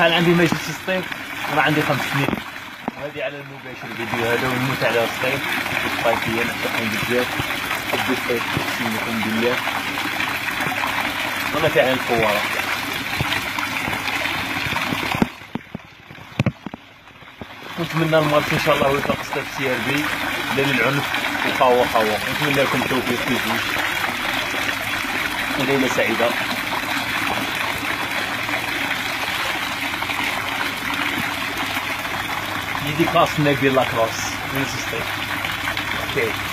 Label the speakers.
Speaker 1: خال عندي مجلس الصيف، انا عندي 5 سنين. هذه على المباشر الفيديو هذا، ونموت على الصيف الصيفيه نحتاجهم بزاف. حب الصيف الحمد لله. وانا فعلا الفواره. نتمنى الماتش ان شاء الله يوفق استاذ CRB لا للعنف وقهوه. نتمنى لكم التوفيق في الجوج. وليله سعيده. ديديكاس نبيل لاكروس من الصيف. اوكي.